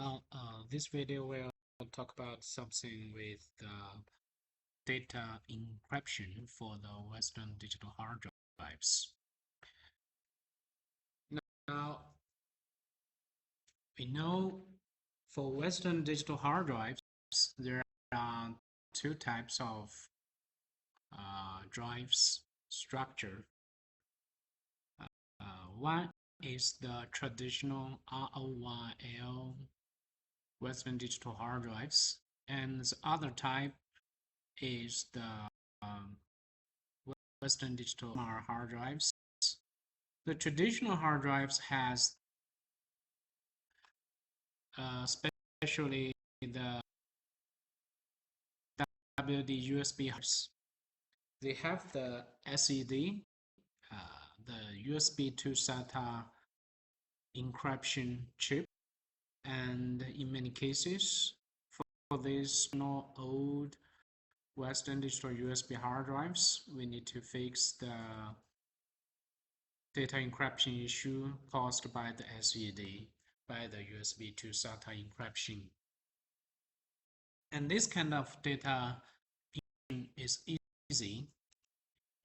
Now, this video will talk about something with data encryption for the Western digital hard drives. Now, we know for Western digital hard drives, there are two types of drives structure. One is the traditional ROYL Western digital hard drives, and the other type is the Western digital hard drives. The traditional hard drives has especially the WD USB hubs. They have the HDD, the USB to SATA encryption chip, and in many cases, for these old Western digital USB hard drives, we need to fix the data encryption issue caused by the HDD, by the USB to SATA encryption. And this kind of data is easy.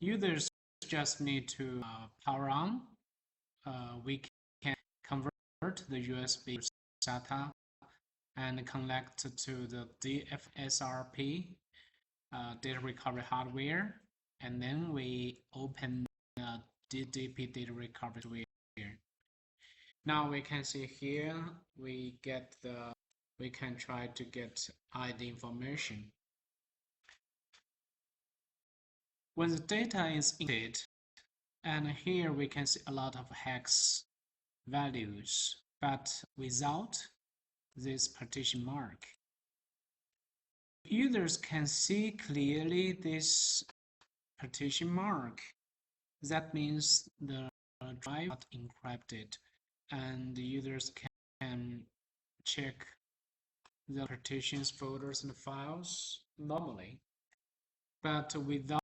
Users just need to power on. We can convert the USB to SATA and connect to the DFSRP data recovery hardware, and then we open the DDP data recovery software. Now we can see here we can try to get ID information. When the data is encrypted, and here we can see a lot of hex values, but without this partition mark. Users can see clearly this partition mark. That means the drive is not encrypted, and the users can check the partitions, folders, and files normally. But without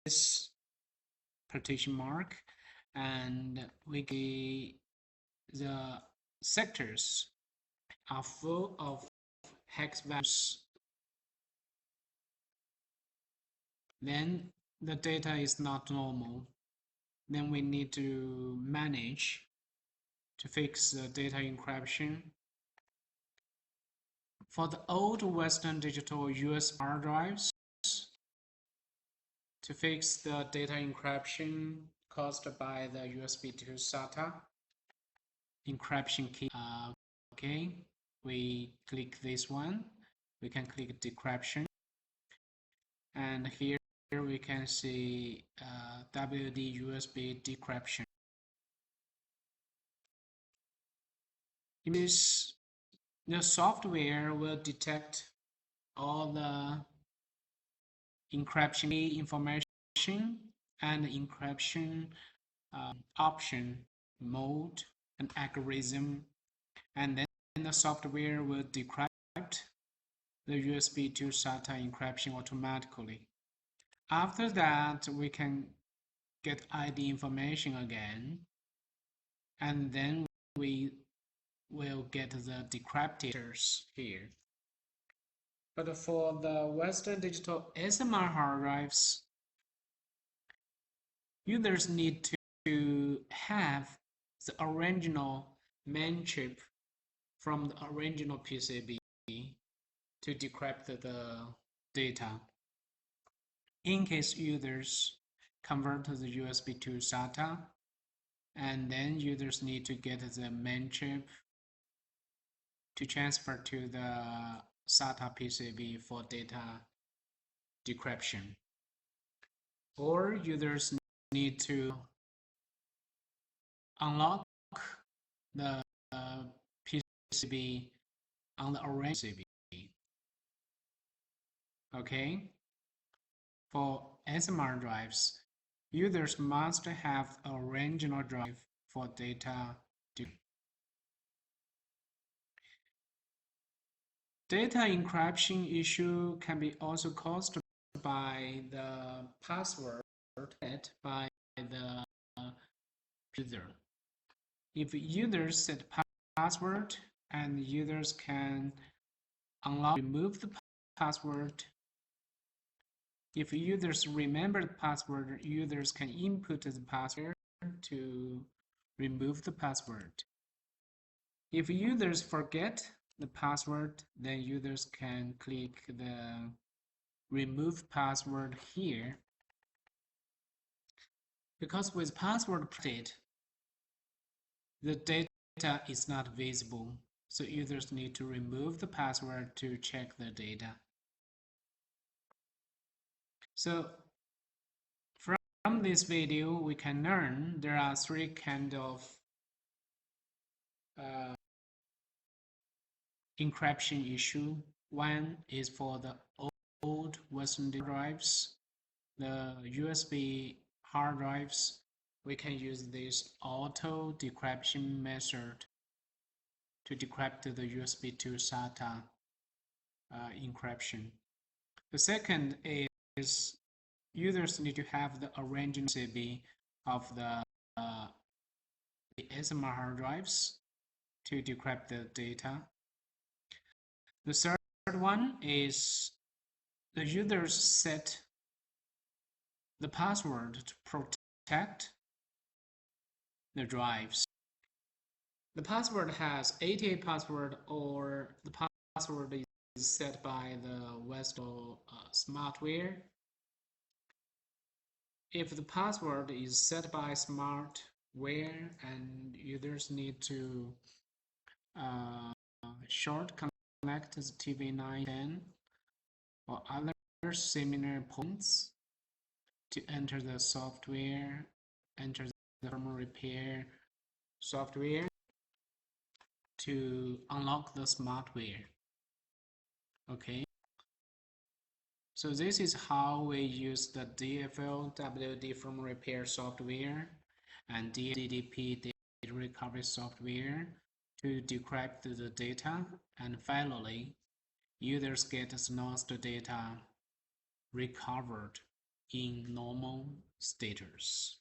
this partition mark, and the sectors are full of hex values, then the data is not normal. Then we need to manage to fix the data encryption. For the old Western digital USB hard drives, to fix the data encryption caused by the USB to SATA encryption key, okay, we click this one. We can click decryption, and here we can see WD USB decryption. In this, the software will detect all the encryption information and encryption option, mode, and algorithm, and then the software will decrypt the USB to SATA encryption automatically. After that, we can get ID information again, and then we will get the decryptors here. But for the Western digital SMR hard drives, users need to have the original main chip from the original PCB to decrypt the data. In case users convert the USB to SATA, and then users need to get the main chip to transfer to the SATA PCB for data decryption. Or users need to unlock the PCB on the original PCB. Okay? For SMR drives, users must have an original drive for data decryption. Data encryption issue can be also caused by the password set by the user. If user set password and users can unlock, remove the password. If users remember the password, users can input the password to remove the password. If users forget the password, then users can click the remove password here. Because with password protected, the data is not visible, so users need to remove the password to check the data. So from this video, we can learn there are three kinds of encryption issue. One is for the old Western drives, the USB hard drives. We can use this auto decryption method to decrypt the USB to SATA encryption. The second is users need to have the original CB of the SMR hard drives to decrypt the data. The third one is the users set the password to protect the drives. The password has 88 password, or the password is set by the Western smartware. If the password is set by smartware and users need to short connect the TV910 or other similar points to enter the software, enter the firmware repair software to unlock the smartware. Okay, so this is how we use the DFL WD firmware repair software and DDP data recovery software to decrypt the data, and finally users get lost data recovered in normal status.